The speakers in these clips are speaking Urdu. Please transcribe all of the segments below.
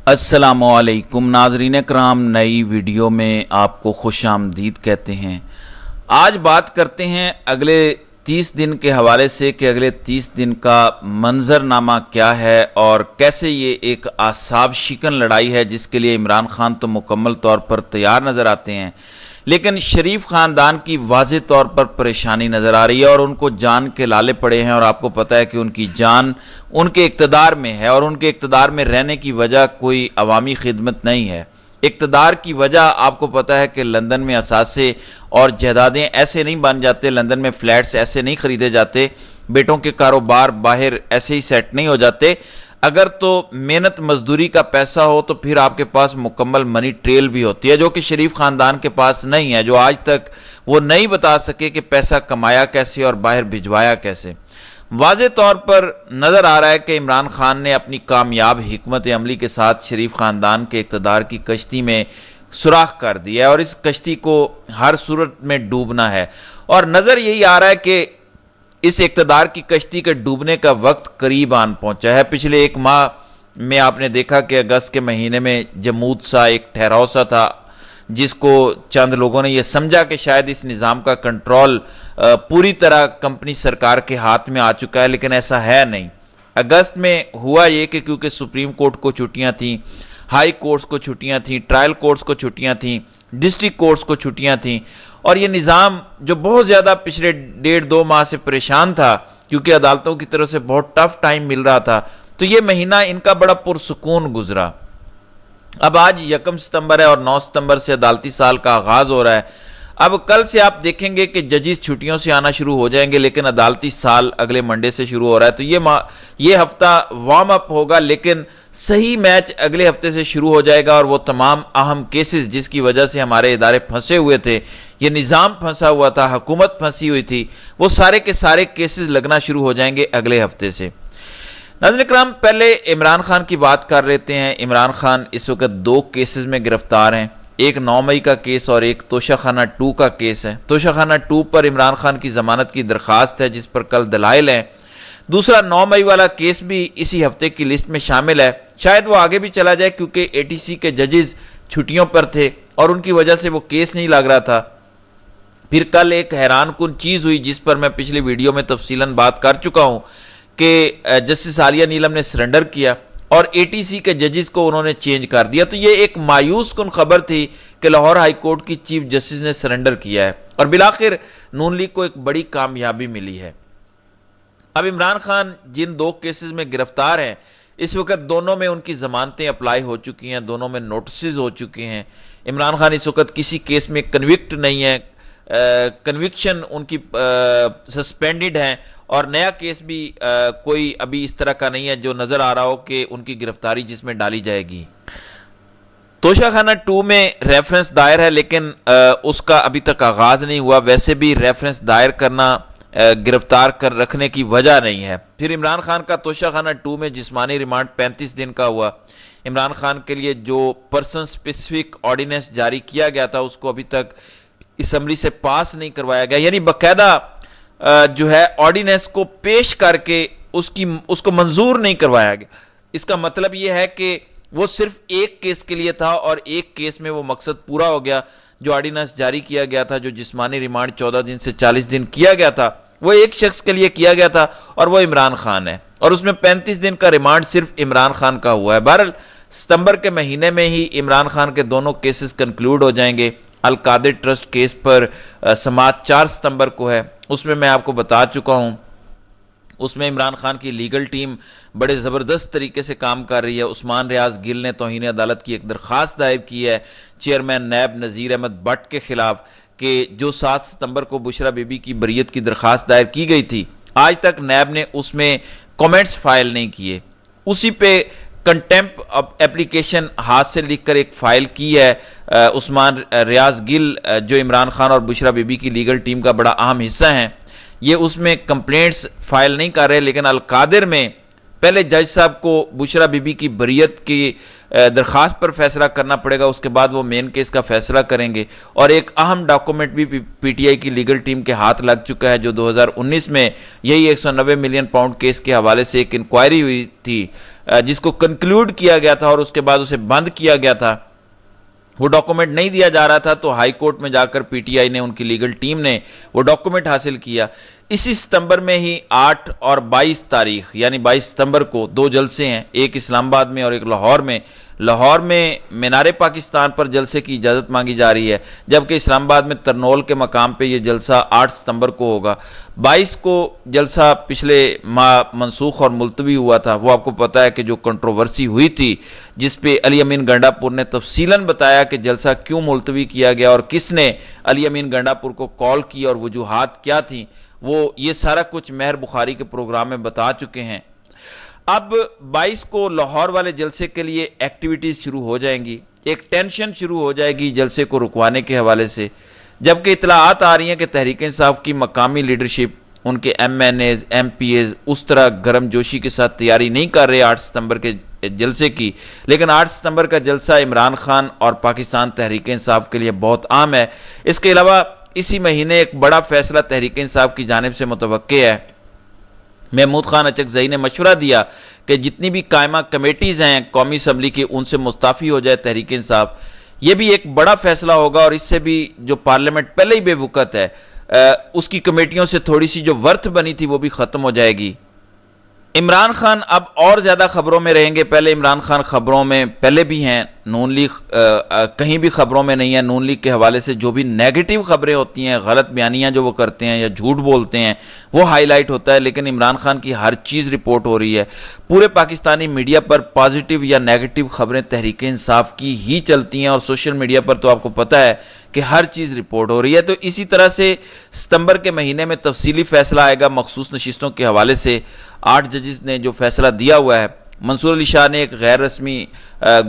السلام علیکم ناظرین کرام، نئی ویڈیو میں آپ کو خوش آمدید کہتے ہیں۔ آج بات کرتے ہیں اگلے 30 دن کے حوالے سے کہ اگلے 30 دن کا منظرنامہ کیا ہے اور کیسے یہ ایک اعصاب شکن لڑائی ہے جس کے لیے عمران خان تو مکمل طور پر تیار نظر آتے ہیں، لیکن شریف خاندان کی واضح طور پر پریشانی نظر آ رہی ہے اور ان کو جان کے لالے پڑے ہیں، اور آپ کو پتہ ہے کہ ان کی جان ان کے اقتدار میں ہے، اور ان کے اقتدار میں رہنے کی وجہ کوئی عوامی خدمت نہیں ہے۔ اقتدار کی وجہ آپ کو پتہ ہے کہ لندن میں اثاثے اور جائیدادیں ایسے نہیں بن جاتے، لندن میں فلیٹس ایسے نہیں خریدے جاتے، بیٹوں کے کاروبار باہر ایسے ہی سیٹ نہیں ہو جاتے۔ اگر تو محنت مزدوری کا پیسہ ہو تو پھر آپ کے پاس مکمل منی ٹریل بھی ہوتی ہے، جو کہ شریف خاندان کے پاس نہیں ہے، جو آج تک وہ نہیں بتا سکے کہ پیسہ کمایا کیسے اور باہر بھجوایا کیسے۔ واضح طور پر نظر آ رہا ہے کہ عمران خان نے اپنی کامیاب حکمت عملی کے ساتھ شریف خاندان کے اقتدار کی کشتی میں سوراخ کر دیا ہے اور اس کشتی کو ہر صورت میں ڈوبنا ہے، اور نظر یہی آ رہا ہے کہ اس اقتدار کی کشتی کے ڈوبنے کا وقت قریب آن پہنچا ہے۔ پچھلے ایک ماہ میں آپ نے دیکھا کہ اگست کے مہینے میں جمود سا ایک ٹھہراؤ سا تھا، جس کو چند لوگوں نے یہ سمجھا کہ شاید اس نظام کا کنٹرول پوری طرح کمپنی سرکار کے ہاتھ میں آ چکا ہے، لیکن ایسا ہے نہیں۔ اگست میں ہوا یہ کہ کیونکہ سپریم کورٹ کو چھٹیاں تھیں، ہائی کورٹس کو چھٹیاں تھیں، ٹرائل کورٹس کو چھٹیاں تھیں، ڈسٹرکٹ کورٹس کو چھٹیاں تھیں، اور یہ نظام جو بہت زیادہ پچھلے 1.5-2 ماہ سے پریشان تھا کیونکہ عدالتوں کی طرف سے بہت ٹف ٹائم مل رہا تھا، تو یہ مہینہ ان کا بڑا پرسکون گزرا۔ اب آج 1 ستمبر ہے اور 9 ستمبر سے عدالتی سال کا آغاز ہو رہا ہے۔ اب کل سے آپ دیکھیں گے کہ ججز چھٹیوں سے آنا شروع ہو جائیں گے، لیکن عدالتی سال اگلے منڈے سے شروع ہو رہا ہے، تو یہ ہفتہ وارم اپ ہوگا، لیکن صحیح میچ اگلے ہفتے سے شروع ہو جائے گا، اور وہ تمام اہم کیسز جس کی وجہ سے ہمارے ادارے پھنسے ہوئے تھے، یہ نظام پھنسا ہوا تھا، حکومت پھنسی ہوئی تھی، وہ سارے کے سارے کیسز لگنا شروع ہو جائیں گے اگلے ہفتے سے۔ ناظرین کرام، پہلے عمران خان کی بات کر لیتے ہیں۔ عمران خان اس وقت 2 کیسز میں گرفتار ہیں، ایک 9 مئی کا کیس اور ایک توشہ خانہ 2 کا کیس ہے۔ توشہ خانہ 2 پر عمران خان کی ضمانت کی درخواست ہے جس پر کل دلائل ہیں۔ دوسرا 9 مئی والا کیس بھی اسی ہفتے کی لسٹ میں شامل ہے، شاید وہ آگے بھی چلا جائے کیونکہ ATC کے ججز چھٹیوں پر تھے اور ان کی وجہ سے وہ کیس نہیں لگ رہا تھا۔ پھر کل ایک حیران کن چیز ہوئی جس پر میں پچھلی ویڈیو میں تفصیلاً بات کر چکا ہوں کہ جسٹس عالیہ نیلم نے سرنڈر کیا اور ATC کے ججز کو انہوں نے چینج کر دیا، تو یہ ایک مایوس کن خبر تھی کہ لاہور ہائی کورٹ کی چیف جسٹس نے سرنڈر کیا ہے، اور بالآخر نون لیگ کو ایک بڑی کامیابی ملی ہے۔ اب عمران خان جن 2 کیسز میں گرفتار ہیں، اس وقت دونوں میں ان کی ضمانتیں اپلائی ہو چکی ہیں، دونوں میں نوٹسز ہو چکے ہیں۔ عمران خان اس وقت کسی کیس میں کنوکٹ نہیں ہے، کنوکشن ان کی سسپینڈڈ ہیں، اور نیا کیس بھی کوئی ابھی اس طرح کا نہیں ہے جو نظر آ رہا ہو کہ ان کی گرفتاری جس میں ڈالی جائے گی۔ توشہ خانہ 2 میں ریفرنس دائر ہے، لیکن اس کا ابھی تک آغاز نہیں ہوا۔ ویسے بھی ریفرنس دائر کرنا گرفتار کر رکھنے کی وجہ نہیں ہے۔ پھر عمران خان کا توشہ خانہ 2 میں جسمانی ریمانڈ 35 دن کا ہوا۔ عمران خان کے لیے جو پرسن سپیسیفک آرڈیننس جاری کیا گیا تھا اس کو ابھی تک اسمبلی سے پاس نہیں کروایا گیا، یعنی باقاعدہ جو ہے آرڈیننس کو پیش کر کے اس کو منظور نہیں کروایا گیا۔ اس کا مطلب یہ ہے کہ وہ صرف ایک کیس کے لیے تھا اور ایک کیس میں وہ مقصد پورا ہو گیا۔ جو آرڈیننس جاری کیا گیا تھا، جو جسمانی ریمانڈ 14 دن سے 40 دن کیا گیا تھا، وہ ایک شخص کے لیے کیا گیا تھا اور وہ عمران خان ہے، اور اس میں 35 دن کا ریمانڈ صرف عمران خان کا ہوا ہے۔ بہرحال ستمبر کے مہینے میں ہی عمران خان کے دونوں کیسز کنکلوڈ ہو جائیں گے۔ القادر ٹرسٹ کیس پر سماعت 4 ستمبر کو ہے، اس میں آپ کو بتا چکا ہوں، اس میں عمران خان کی لیگل ٹیم بڑے زبردست طریقے سے کام کر رہی ہے۔ عثمان ریاض گل نے توہین عدالت کی ایک درخواست دائر کی ہے چیئرمین نیب نذیر احمد بٹ کے خلاف کہ جو 7 ستمبر کو بشرا بی بی کی بریت کی درخواست دائر کی گئی تھی، آج تک نیب نے اس میں کومنٹس فائل نہیں کیے۔ اسی پہ کنٹیمپ اپلیکیشن ہاتھ سے لکھ کر ایک فائل کی ہے عثمان ریاض گل، جو عمران خان اور بشرا بی بی کی لیگل ٹیم کا بڑا اہم حصہ ہیں۔ یہ اس میں کمپلینٹس فائل نہیں کر رہے، لیکن القادر میں پہلے جج صاحب کو بشرا بی بی کی بریت کی درخواست پر فیصلہ کرنا پڑے گا، اس کے بعد وہ مین کیس کا فیصلہ کریں گے، اور ایک اہم ڈاکومنٹ بھی پی ٹی آئی کی لیگل ٹیم کے ہاتھ لگ چکا ہے، جو 2019 میں یہی 190 ملین پاؤنڈ کیس کے حوالے سے ایک انکوائری ہوئی تھی جس کو کنکلوڈ کیا گیا تھا اور اس کے بعد اسے بند کیا گیا تھا، وہ ڈاکومنٹ نہیں دیا جا رہا تھا، تو ہائی کورٹ میں جا کر پی ٹی آئی نے، ان کی لیگل ٹیم نے وہ ڈاکومنٹ حاصل کیا۔ اسی ستمبر میں ہی 8 اور 22 تاریخ یعنی 22 ستمبر کو 2 جلسے ہیں، ایک اسلام آباد میں اور ایک لاہور میں۔ لاہور میں مینار پاکستان پر جلسے کی اجازت مانگی جا رہی ہے، جبکہ اسلام آباد میں ترنول کے مقام پہ یہ جلسہ 8 ستمبر کو ہوگا۔ 22 کو جلسہ پچھلے ماہ منسوخ اور ملتوی ہوا تھا، وہ آپ کو پتہ ہے کہ جو کنٹروورسی ہوئی تھی، جس پہ علی امین گنڈا پور نے تفصیلاً بتایا کہ جلسہ کیوں ملتوی کیا گیا اور کس نے علی امین گنڈا پور کو کال کی اور وجوہات کیا تھیں، وہ یہ سارا کچھ مہر بخاری کے پروگرام میں بتا چکے ہیں۔ اب 22 کو لاہور والے جلسے کے لیے ایکٹیویٹیز شروع ہو جائیں گی، ایک ٹینشن شروع ہو جائے گی جلسے کو رکوانے کے حوالے سے، جبکہ اطلاعات آ رہی ہیں کہ تحریک انصاف کی مقامی لیڈرشپ، ان کے MNAs, MPAs اس طرح گرم جوشی کے ساتھ تیاری نہیں کر رہے 8 ستمبر کے جلسے کی، لیکن 8 ستمبر کا جلسہ عمران خان اور پاکستان تحریک انصاف کے لیے بہت اہم ہے۔ اس کے علاوہ اسی مہینے ایک بڑا فیصلہ تحریک انصاف کی جانب سے متوقع ہے۔ محمود خان اچکزئی نے مشورہ دیا کہ جتنی بھی قائمہ کمیٹیز ہیں قومی اسمبلی کی، ان سے مستعفی ہو جائے تحریک انصاف۔ یہ بھی ایک بڑا فیصلہ ہوگا، اور اس سے بھی جو پارلیمنٹ پہلے ہی بے وقت ہے، اس کی کمیٹیوں سے تھوڑی سی جو ورتھ بنی تھی وہ بھی ختم ہو جائے گی۔ عمران خان اب اور زیادہ خبروں میں رہیں گے۔ پہلے عمران خان خبروں میں پہلے بھی ہیں، نون لیگ کہیں بھی خبروں میں نہیں ہے۔ نون لیگ کے حوالے سے جو بھی نیگیٹو خبریں ہوتی ہیں، غلط بیانیاں جو وہ کرتے ہیں یا جھوٹ بولتے ہیں، وہ ہائی لائٹ ہوتا ہے، لیکن عمران خان کی ہر چیز رپورٹ ہو رہی ہے۔ پورے پاکستانی میڈیا پر پازیٹیو یا نیگیٹو خبریں تحریک انصاف کی ہی چلتی ہیں، اور سوشل میڈیا پر تو آپ کو پتہ ہے کہ ہر چیز رپورٹ ہو رہی ہے۔ تو اسی طرح سے ستمبر کے مہینے میں تفصیلی فیصلہ آئے گا مخصوص نشستوں کے حوالے سے۔ 8 ججز نے جو فیصلہ دیا ہوا ہے، منصور علی شاہ نے ایک غیر رسمی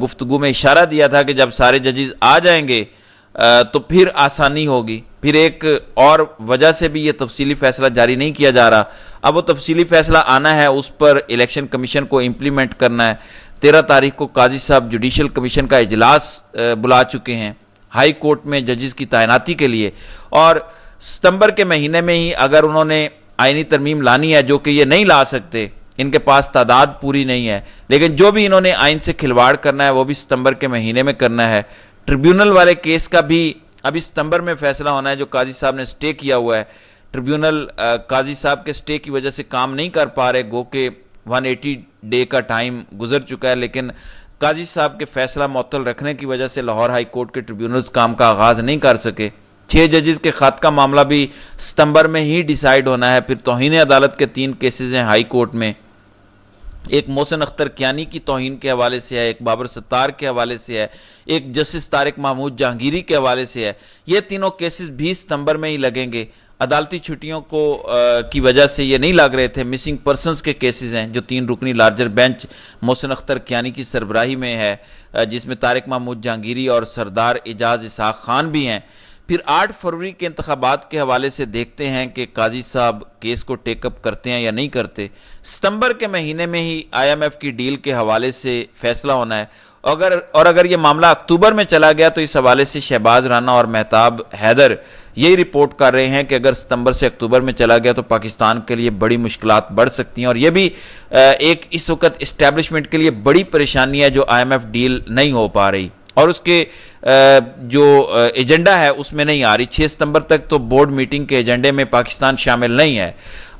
گفتگو میں اشارہ دیا تھا کہ جب سارے ججز آ جائیں گے تو پھر آسانی ہوگی۔ پھر ایک اور وجہ سے بھی یہ تفصیلی فیصلہ جاری نہیں کیا جا رہا، اب وہ تفصیلی فیصلہ آنا ہے، اس پر الیکشن کمیشن کو امپلیمنٹ کرنا ہے۔ 13 تاریخ کو قاضی صاحب جوڈیشل کمیشن کا اجلاس بلا چکے ہیں ہائی کورٹ میں ججز کی تعیناتی کے لیے، اور ستمبر کے مہینے میں ہی اگر انہوں نے آئینی ترمیم لانی ہے، جو کہ یہ نہیں لا سکتے، ان کے پاس تعداد پوری نہیں ہے، لیکن جو بھی انہوں نے آئین سے کھلواڑ کرنا ہے وہ بھی ستمبر کے مہینے میں کرنا ہے۔ ٹریبیونل والے کیس کا بھی ابھی ستمبر میں فیصلہ ہونا ہے، جو قاضی صاحب نے سٹے کیا ہوا ہے۔ ٹریبیونل قاضی صاحب کے سٹے کی وجہ سے کام نہیں کر پا رہے، گو کہ 180 ڈے کا ٹائم گزر چکا ہے، لیکن قاضی صاحب کے فیصلہ معطل رکھنے کی وجہ سے لاہور ہائی کورٹ کے ٹریبیونلز کام کا آغاز نہیں کر سکے۔ 6 ججز کے خط کا معاملہ بھی ستمبر میں ہی ڈیسائیڈ ہونا ہے۔ پھر توہین عدالت کے 3 کیسز ہیں ہائی کورٹ میں، ایک محسن اختر کیانی کی توہین کے حوالے سے ہے، ایک بابر ستار کے حوالے سے ہے، ایک جسٹس طارق محمود جہانگیری کے حوالے سے ہے۔ یہ تینوں کیسز بھی ستمبر میں ہی لگیں گے۔ عدالتی چھٹیوں کی وجہ سے یہ نہیں لگ رہے تھے۔ مسنگ پرسنز کے کیسز ہیں جو 3 رکنی لارجر بینچ محسن اختر کیانی کی سربراہی میں ہے، جس میں طارق محمود جہانگیری اور سردار اعجاز اسحاق خان بھی ہیں۔ پھر 8 فروری کے انتخابات کے حوالے سے دیکھتے ہیں کہ قاضی صاحب کیس کو ٹیک اپ کرتے ہیں یا نہیں کرتے۔ ستمبر کے مہینے میں ہی آئی ایم ایف کی ڈیل کے حوالے سے فیصلہ ہونا ہے، اگر یہ معاملہ اکتوبر میں چلا گیا تو اس حوالے سے شہباز رانا اور مہتاب حیدر یہی رپورٹ کر رہے ہیں کہ اگر ستمبر سے اکتوبر میں چلا گیا تو پاکستان کے لیے بڑی مشکلات بڑھ سکتی ہیں، اور یہ بھی ایک اس وقت اسٹیبلشمنٹ کے لیے بڑی پریشانی ہے جو آئی ایم ایف ڈیل نہیں ہو پا رہی اور اس کے جو ایجنڈا ہے اس میں نہیں آ رہی۔ 6 ستمبر تک تو بورڈ میٹنگ کے ایجنڈے میں پاکستان شامل نہیں ہے۔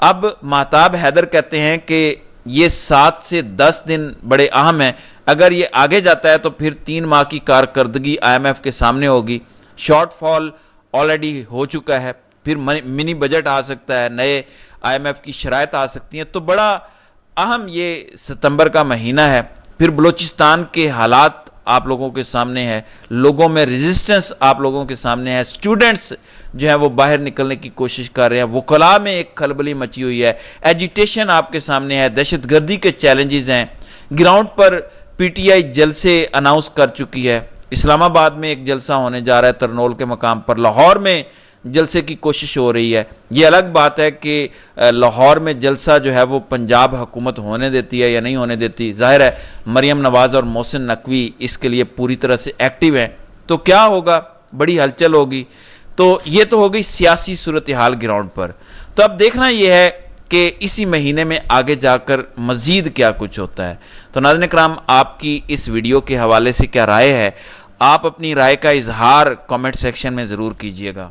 اب مہتاب حیدر کہتے ہیں کہ یہ 7 سے 10 دن بڑے اہم ہیں، اگر یہ آگے جاتا ہے تو پھر 3 ماہ کی کارکردگی آئی ایم ایف کے سامنے ہوگی۔ شارٹ فال آلریڈی ہو چکا ہے، پھر منی بجٹ آ سکتا ہے، نئے آئی ایم ایف کی شرائط آ سکتی ہیں، تو بڑا اہم یہ ستمبر کا مہینہ ہے۔ پھر بلوچستان کے حالات آپ لوگوں کے سامنے ہے، لوگوں میں ریزسٹنس آپ لوگوں کے سامنے ہے، سٹوڈنٹس جو ہیں وہ باہر نکلنے کی کوشش کر رہے ہیں، وکلاء میں ایک کھلبلی مچی ہوئی ہے، ایجیٹیشن آپ کے سامنے ہے، دہشت گردی کے چیلنجز ہیں۔ Ground per P T I جلسے اناؤنس کر چکی ہے، اسلام آباد میں ایک جلسہ ہونے جا رہا ہے ترنول کے مقام پر، لاہور میں جلسے کی کوشش ہو رہی ہے۔ یہ الگ بات ہے کہ لاہور میں جلسہ جو ہے وہ پنجاب حکومت ہونے دیتی ہے یا نہیں ہونے دیتی، ظاہر ہے مریم نواز اور محسن نقوی اس کے لیے پوری طرح سے ایکٹیو ہیں، تو کیا ہوگا، بڑی ہلچل ہوگی۔ تو یہ تو ہو گئی سیاسی صورتحال گراؤنڈ پر۔ تو اب دیکھنا یہ ہے کہ اسی مہینے میں آگے جا کر مزید کیا کچھ ہوتا ہے۔ تو ناظرین کرام، آپ کی اس ویڈیو کے حوالے سے کیا رائے ہے؟ آپ اپنی رائے کا اظہار کامنٹ سیکشن میں ضرور کیجیے گا۔